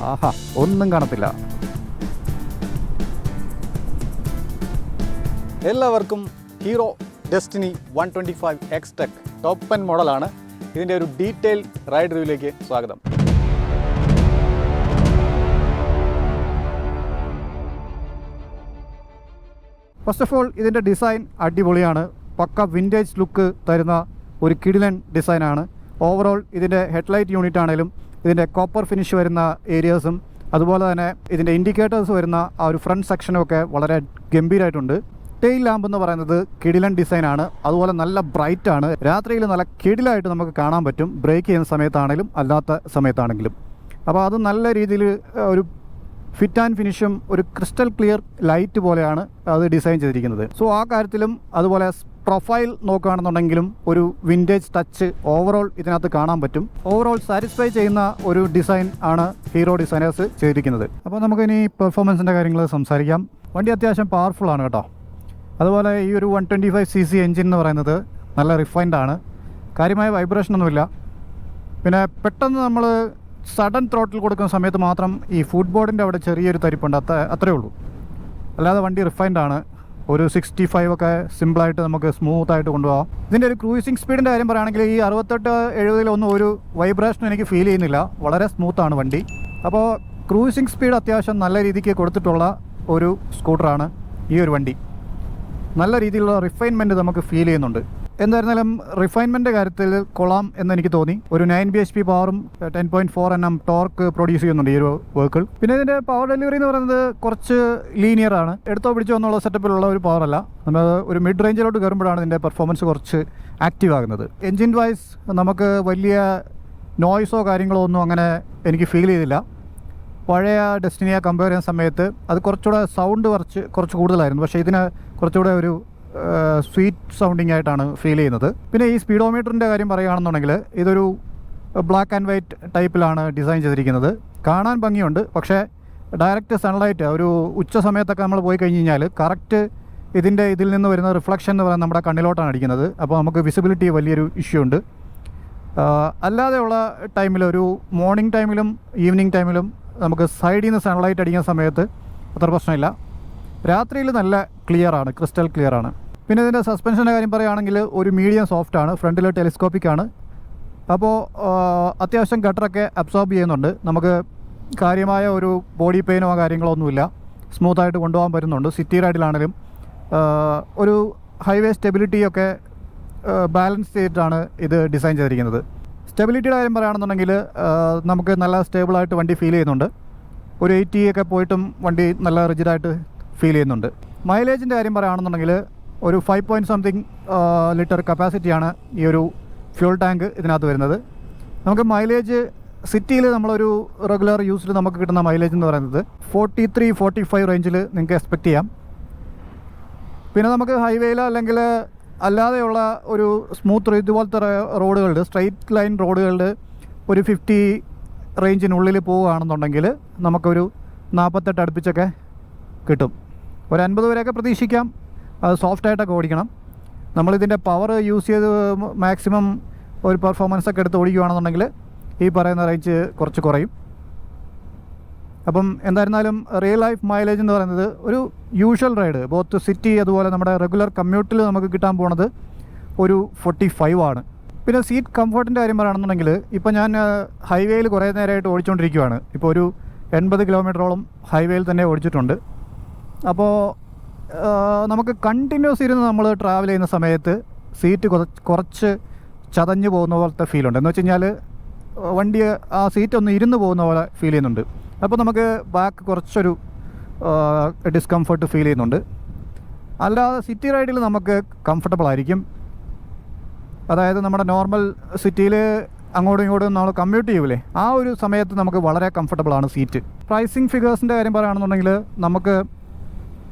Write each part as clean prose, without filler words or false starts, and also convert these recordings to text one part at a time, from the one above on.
ആഹാ, ഒന്നും കാണത്തില്ല. എല്ലാവർക്കും hero destiny 125 X-Tech top end മോഡലാണ്. ഇതിൻ്റെ ഒരു ഡീറ്റെയിൽ റൈഡ് റിവ്യൂയിലേക്ക് സ്വാഗതം. ഫസ്റ്റ് ഓഫ് ഓൾ ഇതിൻ്റെ ഡിസൈൻ അടിപൊളിയാണ്. പക്ക വിൻറ്റേജ് ലുക്ക് തരുന്ന ഒരു കിടിലൻ ഡിസൈനാണ്. ഓവറോൾ ഇതിൻ്റെ ഹെഡ്ലൈറ്റ് യൂണിറ്റ് ആണെങ്കിലും ഇതിൻ്റെ കോപ്പർ ഫിനിഷ് വരുന്ന ഏരിയാസും അതുപോലെ തന്നെ ഇതിൻ്റെ ഇൻഡിക്കേറ്റേഴ്സ് വരുന്ന ആ ഒരു ഫ്രണ്ട് സെക്ഷനും ഒക്കെ വളരെ ഗംഭീരമായിട്ടുണ്ട്. ടെയിൽ ലാമ്പ് എന്ന് പറയുന്നത് കിടിലൻ ഡിസൈനാണ്. അതുപോലെ നല്ല ബ്രൈറ്റ് ആണ്. രാത്രിയിൽ നല്ല കിടിലായിട്ട് നമുക്ക് കാണാൻ പറ്റും, ബ്രേക്ക് ചെയ്യുന്ന സമയത്താണെങ്കിലും അല്ലാത്ത സമയത്താണെങ്കിലും. അപ്പോൾ അത് നല്ല രീതിയിൽ ഒരു ഫിറ്റ് ആൻഡ് ഫിനിഷും ഒരു ക്രിസ്റ്റൽ ക്ലിയർ ലൈറ്റ് പോലെയാണ് അത് ഡിസൈൻ ചെയ്തിരിക്കുന്നത്. സോ ആ കാര്യത്തിലും അതുപോലെ പ്രൊഫൈൽ നോക്കുകയാണെന്നുണ്ടെങ്കിലും ഒരു വിൻറ്റേജ് ടച്ച് ഓവറോൾ ഇതിനകത്ത് കാണാൻ പറ്റും. ഓവറോൾ സാറ്റിസ്ഫൈ ചെയ്യുന്ന ഒരു ഡിസൈൻ ആണ് ഹീറോ ഡിസൈനേഴ്സ് ചെയ്തിരിക്കുന്നത്. അപ്പോൾ നമുക്കിനി പെർഫോമൻസിൻ്റെ കാര്യങ്ങൾ സംസാരിക്കാം. വണ്ടി അത്യാവശ്യം പവർഫുൾ ആണ് കേട്ടോ. അതുപോലെ ഈ ഒരു 125cc എൻജിൻ എന്ന് പറയുന്നത് നല്ല റിഫൈൻഡ് ആണ്. കാര്യമായ വൈബ്രേഷനൊന്നുമില്ല. പിന്നെ പെട്ടെന്ന് നമ്മൾ സഡൻ ത്രോട്ടിൽ കൊടുക്കുന്ന സമയത്ത് മാത്രം ഈ ഫുട് ബോർഡിൻ്റെ അവിടെ ചെറിയൊരു തരിപ്പുണ്ട്, അത്രേ ഉള്ളൂ. അല്ലാതെ വണ്ടി റിഫൈൻഡ് ആണ്. ഒരു 65 ഒക്കെ സിമ്പിളായിട്ട് നമുക്ക് സ്മൂത്തായിട്ട് കൊണ്ടുപോകാം. ഇതിൻ്റെ ഒരു ക്രൂസിങ് സ്പീഡിൻ്റെ കാര്യം പറയുകയാണെങ്കിൽ ഈ 68-70 ഒരു വൈബ്രേഷൻ എനിക്ക് ഫീൽ ചെയ്യുന്നില്ല. വളരെ സ്മൂത്താണ് വണ്ടി. അപ്പോൾ ക്രൂസിങ് സ്പീഡ് അത്യാവശ്യം നല്ല രീതിക്ക് കൊടുത്തിട്ടുള്ള ഒരു സ്കൂട്ടറാണ് ഈ ഒരു വണ്ടി. നല്ല രീതിയിലുള്ള റിഫൈൻമെൻറ്റ് നമുക്ക് ഫീൽ ചെയ്യുന്നുണ്ട്. എന്തായിരുന്നാലും റിഫൈൻമെൻറ്റ് കാര്യത്തിൽ കൊള്ളാം എന്നെനിക്ക് തോന്നി. ഒരു 9 bhp പവറും 10.4 Nm ടോർക്ക് പ്രൊഡ്യൂസ് ചെയ്യുന്നുണ്ട് ഈ ഒരു വെഹിക്കിൾ. പിന്നെ ഇതിൻ്റെ പവർ ഡെലിവറി എന്ന് പറയുന്നത് കുറച്ച് ലീനിയർ ആണ്. എടുത്തോ പിടിച്ചോ എന്നുള്ള സെറ്റപ്പിലുള്ള ഒരു പവറല്ല. നമ്മൾ ഒരു മിഡ് റേഞ്ചിലോട്ട് കയറുമ്പോഴാണ് ഇതിൻ്റെ പെർഫോമൻസ് കുറച്ച് ആക്റ്റീവ് ആകുന്നത്. എൻജിൻ വൈസ് നമുക്ക് വലിയ നോയ്സോ കാര്യങ്ങളോ ഒന്നും അങ്ങനെ എനിക്ക് ഫീൽ ചെയ്തില്ല. പഴയ ഡെസ്റ്റിനിയെ കമ്പയർ ചെയ്യുന്ന സമയത്ത് അത് കുറച്ചുകൂടെ സൗണ്ട് കുറച്ച് കൂടുതലായിരുന്നു. പക്ഷേ ഇതിന് കുറച്ചുകൂടെ ഒരു സ്വീറ്റ് സൗണ്ടിങ് ആയിട്ടാണ് ഫീൽ ചെയ്യുന്നത്. പിന്നെ ഈ സ്പീഡോമീറ്ററിൻ്റെ കാര്യം പറയുകയാണെന്നുണ്ടെങ്കിൽ ഇതൊരു ബ്ലാക്ക് ആൻഡ് വൈറ്റ് ടൈപ്പിലാണ് ഡിസൈൻ ചെയ്തിരിക്കുന്നത്. കാണാൻ ഭംഗിയുണ്ട്. പക്ഷേ ഡയറക്റ്റ് സൺലൈറ്റ് ഒരു ഉച്ച സമയത്തൊക്കെ നമ്മൾ പോയി കഴിഞ്ഞ് കഴിഞ്ഞാൽ കറക്റ്റ് ഇതിൽ നിന്ന് വരുന്ന റിഫ്ലക്ഷൻ എന്ന് പറയുന്നത് നമ്മുടെ കണ്ണിലോട്ടാണ് അടിക്കുന്നത്. അപ്പോൾ നമുക്ക് വിസിബിലിറ്റി വലിയൊരു ഇഷ്യൂ ഉണ്ട്. അല്ലാതെയുള്ള ടൈമിൽ ഒരു മോർണിംഗ് ടൈമിലും ഈവനിങ് ടൈമിലും നമുക്ക് സൈഡിൽ നിന്ന് സൺലൈറ്റ് അടിക്കുന്ന സമയത്ത് അത്ര പ്രശ്നമില്ല. രാത്രിയിൽ നല്ല ക്ലിയറാണ്, ക്രിസ്റ്റൽ ക്ലിയറാണ്. പിന്നെ ഇതിൻ്റെ സസ്പെൻഷൻ്റെ കാര്യം പറയുകയാണെങ്കിൽ ഒരു മീഡിയം സോഫ്റ്റാണ്. ഫ്രണ്ടിൽ ടെലിസ്കോപ്പിക്കാണ്. അപ്പോൾ അത്യാവശ്യം ഗട്ടറൊക്കെ അബ്സോർബ് ചെയ്യുന്നുണ്ട്. നമുക്ക് കാര്യമായ ഒരു ബോഡി പെയിനോ കാര്യങ്ങളോ ഒന്നുമില്ല. സ്മൂത്തായിട്ട് കൊണ്ടുപോകാൻ പറ്റുന്നുണ്ട്. സിറ്റി റൈഡിലാണെങ്കിലും ഒരു ഹൈവേ സ്റ്റെബിലിറ്റിയൊക്കെ ബാലൻസ് ചെയ്തിട്ടാണ് ഇത് ഡിസൈൻ ചെയ്തിരിക്കുന്നത്. സ്റ്റെബിലിറ്റിയുടെ കാര്യം പറയുകയാണെന്നുണ്ടെങ്കിൽ നമുക്ക് നല്ല സ്റ്റേബിളായിട്ട് വണ്ടി ഫീൽ ചെയ്യുന്നുണ്ട്. ഒരു 80 ഒക്കെ പോയിട്ടും വണ്ടി നല്ല റിജിഡായിട്ട് ഫീൽ ചെയ്യുന്നുണ്ട്. മൈലേജിൻ്റെ കാര്യം പറയുകയാണെന്നുണ്ടെങ്കിൽ ഒരു 5 ലിറ്റർ കപ്പാസിറ്റിയാണ് ഈ ഒരു ഫ്യൂൾ ടാങ്ക് ഇതിനകത്ത് വരുന്നത്. നമുക്ക് മൈലേജ് സിറ്റിയിൽ നമ്മളൊരു റെഗുലർ യൂസിൽ നമുക്ക് കിട്ടുന്ന മൈലേജ് എന്ന് പറയുന്നത് 43-45 റേഞ്ചിൽ നിങ്ങൾക്ക് എക്സ്പെക്റ്റ് ചെയ്യാം. പിന്നെ നമുക്ക് ഹൈവേയിൽ അല്ലെങ്കിൽ അല്ലാതെയുള്ള ഒരു സ്മൂത്ത് ഇതുപോലത്തെ റോഡുകളുടെ സ്ട്രെയിറ്റ് ലൈൻ റോഡുകളുടെ ഒരു 50 റേഞ്ചിനുള്ളിൽ പോവുകയാണെന്നുണ്ടെങ്കിൽ നമുക്കൊരു 48 അടുപ്പിച്ചൊക്കെ കിട്ടും. ഒരു 50 വരെയൊക്കെ പ്രതീക്ഷിക്കാം. അത് സോഫ്റ്റായിട്ടൊക്കെ ഓടിക്കണം. നമ്മളിതിൻ്റെ പവർ യൂസ് ചെയ്ത് മാക്സിമം ഒരു പെർഫോമൻസൊക്കെ എടുത്ത് ഓടിക്കുകയാണെന്നുണ്ടെങ്കിൽ ഈ പറയുന്ന റേഞ്ച് കുറച്ച് കുറയും. അപ്പം എന്തായിരുന്നാലും റിയൽ ലൈഫ് മൈലേജ് എന്ന് പറയുന്നത് ഒരു യൂഷ്വൽ റൈഡ് ബോത്ത് സിറ്റി അതുപോലെ നമ്മുടെ റെഗുലർ കമ്മ്യൂട്ടിൽ നമുക്ക് കിട്ടാൻ പോണത് ഒരു 45 ആണ്. പിന്നെ സീറ്റ് കംഫർട്ടിൻ്റെ കാര്യം പറയുകയാണെന്നുണ്ടെങ്കിൽ ഇപ്പോൾ ഞാൻ ഹൈവേയിൽ കുറേ നേരമായിട്ട് ഓടിച്ചുകൊണ്ടിരിക്കുകയാണ്. ഇപ്പോൾ ഒരു 80 കിലോമീറ്ററോളം ഹൈവേയിൽ തന്നെ ഓടിച്ചിട്ടുണ്ട്. അപ്പോൾ നമുക്ക് കണ്ടിന്യൂസ് ഇരുന്ന് നമ്മൾ ട്രാവൽ ചെയ്യുന്ന സമയത്ത് സീറ്റ് കുറച്ച് ചതഞ്ഞു പോകുന്ന പോലത്തെ ഫീലുണ്ട്. എന്ന് വെച്ച് കഴിഞ്ഞാൽ വണ്ടി ആ സീറ്റ് ഒന്ന് ഇരുന്ന് പോകുന്ന പോലെ ഫീൽ ചെയ്യുന്നുണ്ട്. അപ്പോൾ നമുക്ക് ബാക്ക് കുറച്ചൊരു ഡിസ്കംഫർട്ട് ഫീൽ ചെയ്യുന്നുണ്ട്. അല്ലാതെ സിറ്റി റൈഡിൽ നമുക്ക് കംഫർട്ടബിൾ ആയിരിക്കും. അതായത് നമ്മുടെ നോർമൽ സിറ്റിയിൽ അങ്ങോട്ടും ഇങ്ങോട്ടും നമ്മൾ കമ്മ്യൂട്ട് ചെയ്യൂലേ, ആ ഒരു സമയത്ത് നമുക്ക് വളരെ കംഫർട്ടബിളാണ് സീറ്റ്. പ്രൈസിങ് ഫിഗേഴ്സിൻ്റെ കാര്യം പറയുകയാണെന്നുണ്ടെങ്കിൽ നമുക്ക്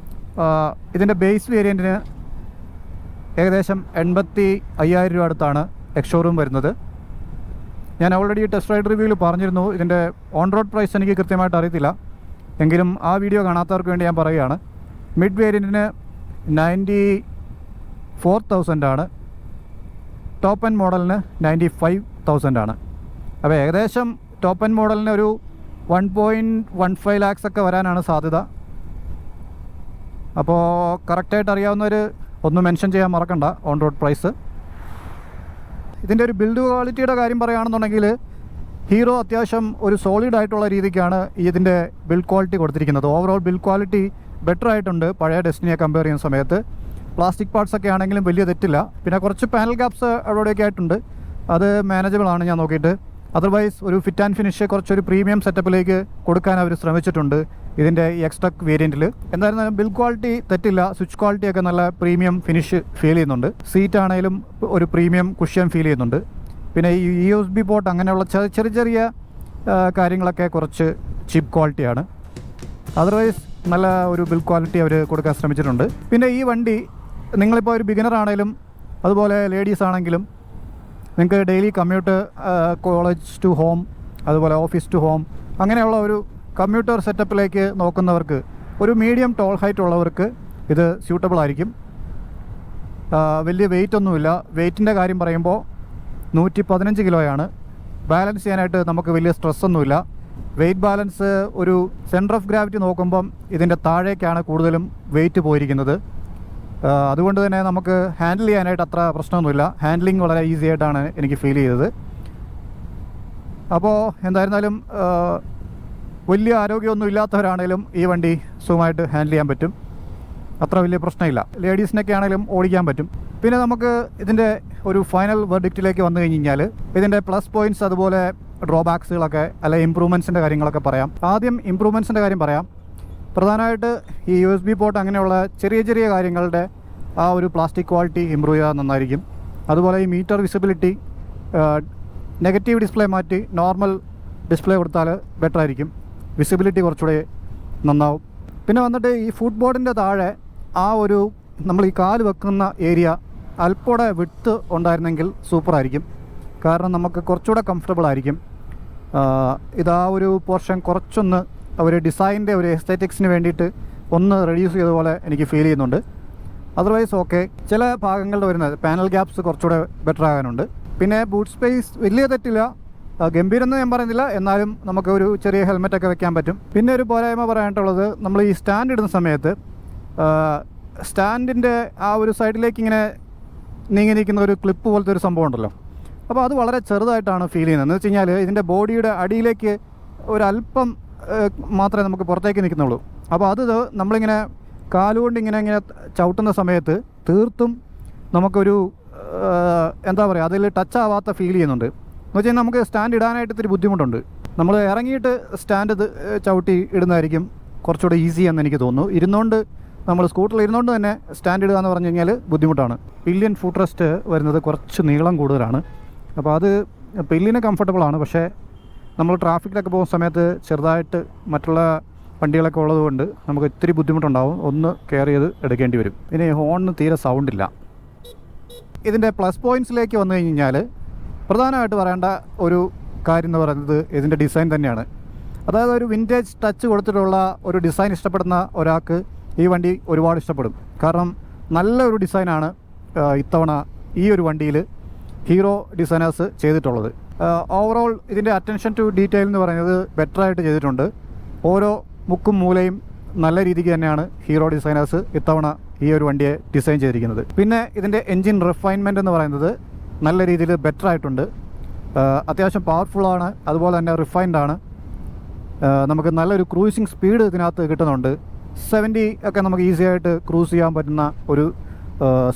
ഇതിൻ്റെ ബേസ് വേരിയൻറ്റിന് ഏകദേശം 85,000 രൂപ അടുത്താണ് എക്സ്-ഷോറൂം വരുന്നത്. ഞാൻ ഓൾറെഡി ടെസ്റ്റ് റൈഡ് റിവ്യൂവിൽ പറഞ്ഞിരുന്നു. ഇതിൻ്റെ ഓൺ റോഡ് പ്രൈസ് എനിക്ക് കൃത്യമായിട്ട് അറിയത്തില്ല, എങ്കിലും ആ വീഡിയോ കാണാത്തവർക്ക് വേണ്ടി ഞാൻ പറയുകയാണ്. മിഡ് വേരിയൻറ്റിന് 94,000 ആണ്. ടോപ്പ് എൻഡ് മോഡലിന് 95,000 ആണ്. അപ്പോൾ ഏകദേശം ടോപ്പ് എൻഡ് മോഡലിന് ഒരു 1.15 lakhs ഒക്കെ വരാനാണ് സാധ്യത. അപ്പോൾ കറക്റ്റായിട്ട് അറിയാവുന്നവർ ഒന്ന് മെൻഷൻ ചെയ്യാൻ മറക്കണ്ട ഓൺ റോഡ് പ്രൈസ്. ഇതിൻ്റെ ഒരു ബിൽഡ് ക്വാളിറ്റിയുടെ കാര്യം പറയുകയാണെന്നുണ്ടെങ്കിൽ ഹീറോ അത്യാവശ്യം ഒരു സോളിഡ് ആയിട്ടുള്ള രീതിക്കാണ് ഇതിൻ്റെ ബിൽഡ് ക്വാളിറ്റി കൊടുത്തിരിക്കുന്നത്. ഓവറോൾ ബിൽഡ് ക്വാളിറ്റി ബെറ്റർ ആയിട്ടുണ്ട് പഴയ ഡെസ്റ്റിനിയെ കമ്പയർ ചെയ്യുന്ന സമയത്ത്. പ്ലാസ്റ്റിക് പാർട്സ് ഒക്കെ ആണെങ്കിലും വലിയ തെറ്റില്ല. പിന്നെ കുറച്ച് പാനൽ ഗ്യാപ്സ് അവിടെയൊക്കെ ആയിട്ടുണ്ട്, അത് മാനേജബിൾ ആണ് ഞാൻ നോക്കിയിട്ട്. അതർവൈസ് ഒരു ഫിറ്റ് ആൻഡ് ഫിനിഷ് കുറച്ചൊരു പ്രീമിയം സെറ്റപ്പിലേക്ക് കൊടുക്കാൻ അവർ ശ്രമിച്ചിട്ടുണ്ട് ഇതിൻ്റെ എക്സ്ട്രക് വേരിയൻറ്റിൽ. എന്തായിരുന്നാലും ബിൽഡ് ക്വാളിറ്റി തെറ്റില്ല, സ്വിച്ച് ക്വാളിറ്റിയൊക്കെ നല്ല പ്രീമിയം ഫിനിഷ് ഫീൽ ചെയ്യുന്നുണ്ട്. സീറ്റ് ആണെങ്കിലും ഒരു പ്രീമിയം കുഷ്യൻ ഫീൽ ചെയ്യുന്നുണ്ട്. പിന്നെ ഈ USB പോർട്ട് അങ്ങനെയുള്ള ചെറിയ ചെറിയ കാര്യങ്ങളൊക്കെ കുറച്ച് ചീപ്പ് ക്വാളിറ്റിയാണ്. അതർവൈസ് നല്ല ഒരു ബിൽഡ് ക്വാളിറ്റി അവർ കൊടുക്കാൻ ശ്രമിച്ചിട്ടുണ്ട്. പിന്നെ ഈ വണ്ടി നിങ്ങളിപ്പോൾ ഒരു ബിഗിനർ ആണെങ്കിലും അതുപോലെ ലേഡീസ് ആണെങ്കിലും നിങ്ങൾക്ക് daily commute, college to home, അതുപോലെ ഓഫീസ് ടു ഹോം, അങ്ങനെയുള്ള ഒരു കമ്മ്യൂട്ടർ സെറ്റപ്പിലേക്ക് നോക്കുന്നവർക്ക്, ഒരു മീഡിയം ടോൾ ഹൈറ്റ് ഉള്ളവർക്ക് ഇത് സ്യൂട്ടബിൾ ആയിരിക്കും. വലിയ വെയിറ്റ് ഒന്നുമില്ല. വെയിറ്റിൻ്റെ കാര്യം പറയുമ്പോൾ 115 കിലോയാണ്. ബാലൻസ് ചെയ്യാനായിട്ട് നമുക്ക് വലിയ സ്ട്രെസ്സൊന്നുമില്ല. വെയിറ്റ് ബാലൻസ് ഒരു സെൻറ്റർ ഓഫ് ഗ്രാവിറ്റി നോക്കുമ്പം ഇതിൻ്റെ താഴേക്കാണ് കൂടുതലും വെയിറ്റ് പോയിരിക്കുന്നത്. അതുകൊണ്ട് തന്നെ നമുക്ക് ഹാൻഡിൽ ചെയ്യാനായിട്ട് അത്ര പ്രശ്നമൊന്നുമില്ല. ഹാൻഡ്ലിങ് വളരെ ഈസി ആയിട്ടാണ് എനിക്ക് ഫീൽ ചെയ്തത്. അപ്പോൾ എന്തായിരുന്നാലും വലിയ ആരോഗ്യമൊന്നും ഇല്ലാത്തവരാണേലും ഈ വണ്ടി സുഖമായിട്ട് ഹാൻഡിൽ ചെയ്യാൻ പറ്റും, അത്ര വലിയ പ്രശ്നമില്ല. ലേഡീസിനൊക്കെ ആണെങ്കിലും ഓടിക്കാൻ പറ്റും. പിന്നെ നമുക്ക് ഇതിൻ്റെ ഒരു ഫൈനൽ വെർഡിക്റ്റിലേക്ക് വന്നു കഴിഞ്ഞാൽ ഇതിൻ്റെ പ്ലസ് പോയിൻറ്റ്സ് അതുപോലെ ഡ്രോബാക്സുകളൊക്കെ അല്ല ഇമ്പ്രൂവ്മെൻറ്റ്സിൻ്റെ കാര്യങ്ങളൊക്കെ പറയാം. ആദ്യം ഇമ്പ്രൂവ്മെൻറ്റ്സിൻ്റെ കാര്യം പറയാം. പ്രധാനമായിട്ട് ഈ USB പോർട്ട് അങ്ങനെയുള്ള ചെറിയ ചെറിയ കാര്യങ്ങളുടെ ആ ഒരു പ്ലാസ്റ്റിക് ക്വാളിറ്റി ഇമ്പ്രൂവ് ചെയ്യാൻ നന്നായിരിക്കും. അതുപോലെ ഈ മീറ്റർ വിസിബിലിറ്റി, നെഗറ്റീവ് ഡിസ്പ്ലേ മാറ്റി നോർമൽ ഡിസ്പ്ലേ കൊടുത്താൽ ബെറ്റർ ആയിരിക്കും, വിസിബിലിറ്റി കുറച്ചുകൂടെ നന്നാവും. പിന്നെ വന്നിട്ട് ഈ ഫുട് ബോർഡിൻ്റെ താഴെ ആ ഒരു നമ്മൾ ഈ കാല് വെക്കുന്ന ഏരിയ അല്പൂടെ വിട്ട് ഉണ്ടായിരുന്നെങ്കിൽ സൂപ്പറായിരിക്കും. കാരണം നമുക്ക് കുറച്ചുകൂടെ കംഫർട്ടബിൾ ആയിരിക്കും. ഇതാ ഒരു പോർഷൻ കുറച്ചൊന്ന് ഒരു ഡിസൈനിൻ്റെ ഒരു എസ്തറ്റിക്സിന് വേണ്ടിയിട്ട് ഒന്ന് റെഡ്യൂസ് ചെയ്ത പോലെ എനിക്ക് ഫീൽ ചെയ്യുന്നുണ്ട്. Otherwise okay. ചില ഭാഗങ്ങളിൽ വരുന്നത് പാനൽ ഗ്യാപ്സ് കുറച്ചുകൂടെ ബെറ്റർ ആകാനുണ്ട്. പിന്നെ ബൂട്ട് സ്പേസ് വലിയ തെറ്റില്ല, ഗംഭീരെന്ന് ഞാൻ പറയുന്നില്ല, എന്നാലും നമുക്ക് ഒരു ചെറിയ ഹെൽമെറ്റൊക്കെ വെക്കാൻ പറ്റും. പിന്നെ ഒരു പോരായ്മ പറയാനായിട്ടുള്ളത്, നമ്മൾ ഈ സ്റ്റാൻഡ് ഇടുന്ന സമയത്ത് സ്റ്റാൻഡിൻ്റെ ആ ഒരു സൈഡിലേക്ക് ഇങ്ങനെ നീങ്ങി നിൽക്കുന്ന ഒരു ക്ലിപ്പ് പോലത്തെ ഒരു സംഭവം ഉണ്ടല്ലോ, അപ്പോൾ അത് വളരെ ചെറുതായിട്ടാണ് ഫീൽ ചെയ്യുന്നത്. എന്ന് വെച്ച് കഴിഞ്ഞാൽ ഇതിൻ്റെ ബോഡിയുടെ അടിയിലേക്ക് ഒരല്പം മാത്രമേ നമുക്ക് പുറത്തേക്ക് നിൽക്കുന്നുള്ളൂ. അപ്പോൾ അത് നമ്മളിങ്ങനെ കാലുകൊണ്ട് ഇങ്ങനെ ചവിട്ടുന്ന സമയത്ത് തീർത്തും നമുക്കൊരു എന്താ പറയുക, അതിൽ ടച്ച് ആവാത്ത ഫീൽ ചെയ്യുന്നുണ്ട്. എന്ന് വെച്ച് കഴിഞ്ഞാൽ നമുക്ക് സ്റ്റാൻഡ് ഇടാനായിട്ട് ഇത്തിരി ബുദ്ധിമുട്ടുണ്ട്. നമ്മൾ ഇറങ്ങിയിട്ട് സ്റ്റാൻഡ് ചവിട്ടി ഇടുന്നതായിരിക്കും കുറച്ചുകൂടെ ഈസി എന്ന് എനിക്ക് തോന്നുന്നു. ഇരുന്നുകൊണ്ട് നമ്മൾ സ്കൂട്ടറിൽ ഇരുന്നുകൊണ്ട് തന്നെ സ്റ്റാൻഡ് ഇടുക എന്ന് പറഞ്ഞു കഴിഞ്ഞാൽ ബുദ്ധിമുട്ടാണ്. പില്ലിയൻ ഫുട് റെസ്റ്റ് വരുന്നത് കുറച്ച് നീളം കൂടുതലാണ്. അപ്പോൾ അത് പില്ലിന് കംഫർട്ടബിളാണ്. പക്ഷേ നമ്മൾ ട്രാഫിക്കിലൊക്കെ പോകുന്ന സമയത്ത് ചെറുതായിട്ട് മറ്റുള്ള വണ്ടികളൊക്കെ ഉള്ളതുകൊണ്ട് നമുക്ക് ഇത്തിരി ബുദ്ധിമുട്ടുണ്ടാവും, ഒന്ന് കെയർ ചെയ്ത് എടുക്കേണ്ടി വരും. പിന്നെ ഹോണിന് തീരെ സൗണ്ടില്ല. ഇതിൻ്റെ പ്ലസ് പോയിൻറ്റ്സിലേക്ക് വന്നു കഴിഞ്ഞാൽ പ്രധാനമായിട്ട് പറയേണ്ട ഒരു കാര്യം എന്ന് പറയുന്നത് ഇതിൻ്റെ ഡിസൈൻ തന്നെയാണ്. അതായത് ഒരു വിൻറ്റേജ് ടച്ച് കൊടുത്തിട്ടുള്ള ഒരു ഡിസൈൻ ഇഷ്ടപ്പെടുന്ന ഒരാൾക്ക് ഈ വണ്ടി ഒരുപാട് ഇഷ്ടപ്പെടും. കാരണം നല്ലൊരു ഡിസൈനാണ് ഇത്തവണ ഈ ഒരു വണ്ടിയിൽ ഹീറോ ഡിസൈനേഴ്സ് ചെയ്തിട്ടുള്ളത്. ഓവറോൾ ഇതിൻ്റെ അറ്റൻഷൻ ടു ഡീറ്റെയിൽ എന്ന് പറയുന്നത് ബെറ്ററായിട്ട് ചെയ്തിട്ടുണ്ട്. ഓരോ മുക്കും മൂലയും നല്ല രീതിക്ക് തന്നെയാണ് ഹീറോ ഡിസൈനേഴ്സ് ഇത്തവണ ഈ ഒരു വണ്ടിയെ ഡിസൈൻ ചെയ്തിരിക്കുന്നത്. പിന്നെ ഇതിൻ്റെ എൻജിൻ റിഫൈൻമെൻറ്റ് എന്ന് പറയുന്നത് നല്ല രീതിയിൽ ബെറ്ററായിട്ടുണ്ട്. അത്യാവശ്യം പവർഫുള്ളാണ്, അതുപോലെ തന്നെ റിഫൈൻഡ് ആണ്. നമുക്ക് നല്ലൊരു ക്രൂസിങ് സ്പീഡ് ഇതിനകത്ത് കിട്ടുന്നുണ്ട്. 70 ഒക്കെ നമുക്ക് ഈസി ആയിട്ട് ക്രൂസ് ചെയ്യാൻ പറ്റുന്ന ഒരു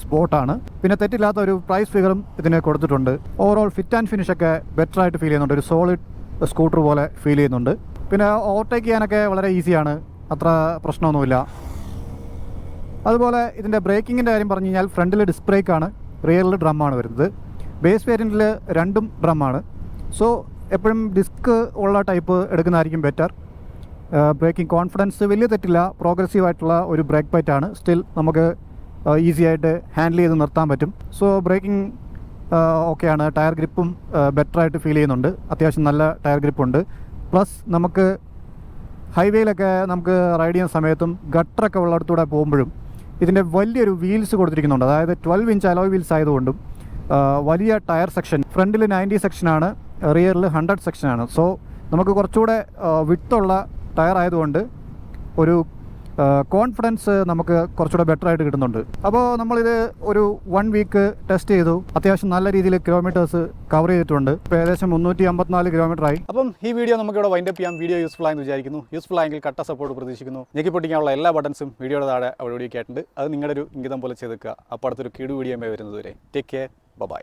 സ്പോട്ടാണ്. പിന്നെ തെറ്റില്ലാത്ത ഒരു പ്രൈസ് ഫിഗറും ഇതിന് കൊടുത്തിട്ടുണ്ട്. ഓവറോൾ ഫിറ്റ് ആൻഡ് ഫിനിഷൊക്കെ ബെറ്ററായിട്ട് ഫീൽ ചെയ്യുന്നുണ്ട്. ഒരു സോളിഡ് സ്കൂട്ടർ പോലെ ഫീൽ ചെയ്യുന്നുണ്ട്. പിന്നെ ഓവർടേക്ക് ചെയ്യാനൊക്കെ വളരെ ഈസിയാണ്, അത്ര പ്രശ്നമൊന്നുമില്ല. അതുപോലെ ഇതിൻ്റെ ബ്രേക്കിങ്ങിൻ്റെ കാര്യം പറഞ്ഞു കഴിഞ്ഞാൽ ഫ്രണ്ടിൽ ഡിസ്ക് ബ്രേക്കാണ്, റിയറിൽ ഡ്രമ്മാണ് വരുന്നത്. ബേസ് വേരിയൻറ്റിൽ രണ്ടും ഡ്രമ്മാണ്. സോ എപ്പോഴും ഡിസ്ക് ഉള്ള ടൈപ്പ് എടുക്കുന്നതായിരിക്കും ബെറ്റർ. ബ്രേക്കിംഗ് കോൺഫിഡൻസ് വലിയ തെറ്റില്ല, പ്രോഗ്രസീവായിട്ടുള്ള ഒരു ബ്രേക്ക് പൈറ്റാണ്. സ്റ്റിൽ നമുക്ക് ഈസി ആയിട്ട് ഹാൻഡിൽ ചെയ്ത് നിർത്താൻ പറ്റും. സോ ബ്രേക്കിംഗ് ഓക്കെയാണ്. ടയർ ഗ്രിപ്പും ബെറ്ററായിട്ട് ഫീൽ ചെയ്യുന്നുണ്ട്, അത്യാവശ്യം നല്ല ടയർ ഗ്രിപ്പുണ്ട്. പ്ലസ് നമുക്ക് ഹൈവേയിലൊക്കെ നമുക്ക് റൈഡ് ചെയ്യുന്ന സമയത്തും ഗട്ടറൊക്കെ ഉള്ളിടത്തൂടെ പോകുമ്പോഴും ഇതിൻ്റെ വലിയൊരു വീൽസ് കൊടുത്തിരിക്കുന്നുണ്ട്. അതായത് 12 ഇഞ്ച് അലോയ് വീൽസ് ആയതുകൊണ്ടും വലിയ ടയർ സെക്ഷൻ, ഫ്രണ്ടിൽ 90 സെക്ഷനാണ്, റിയറിൽ 100 സെക്ഷനാണ്. സോ നമുക്ക് കുറച്ചുകൂടെ വിട്ടുള്ള ടയർ ആയതുകൊണ്ട് ഒരു കോൺഫിഡൻസ് നമുക്ക് കുറച്ചുകൂടെ ബെറ്റർ ആയിട്ട് കിട്ടുന്നുണ്ട്. അപ്പോൾ നമ്മളിത് ഒരു 1 വീക്ക് ടെസ്റ്റ് ചെയ്തു. അത്യാവശ്യം നല്ല രീതിയിൽ കിലോമീറ്റേഴ്സ് കവർ ചെയ്തിട്ടുണ്ട്. ഇപ്പോൾ ഏകദേശം 354 കിലോമീറ്റർ ആയി. അപ്പം ഈ വീഡിയോ നമുക്കിവിടെ വൈൻഡപ്പ് ചെയ്യാം. വീഡിയോ യൂസ്ഫുൾ ആയെന്ന് വിചാരിക്കുന്നു. യൂസ്ഫുൾ ആയെങ്കിൽ കട്ട സപ്പോർട്ട് പ്രതീക്ഷിക്കുന്നു. ഞെക്കി പൊട്ടിക്കാനുള്ള എല്ലാ ബട്ടൺസും വീഡിയോയുടെ താഴെ അവിടെ ആയിട്ടുണ്ട്. അത് നിങ്ങളുടെ ഒരു ഇംഗിതം പോലെ ചെയ്തേക്കുക. അപ്പോൾ അടുത്തൊരു വീഡിയോ വരുന്നത് വരെ ടേക്ക് കെയർ, ബൈ.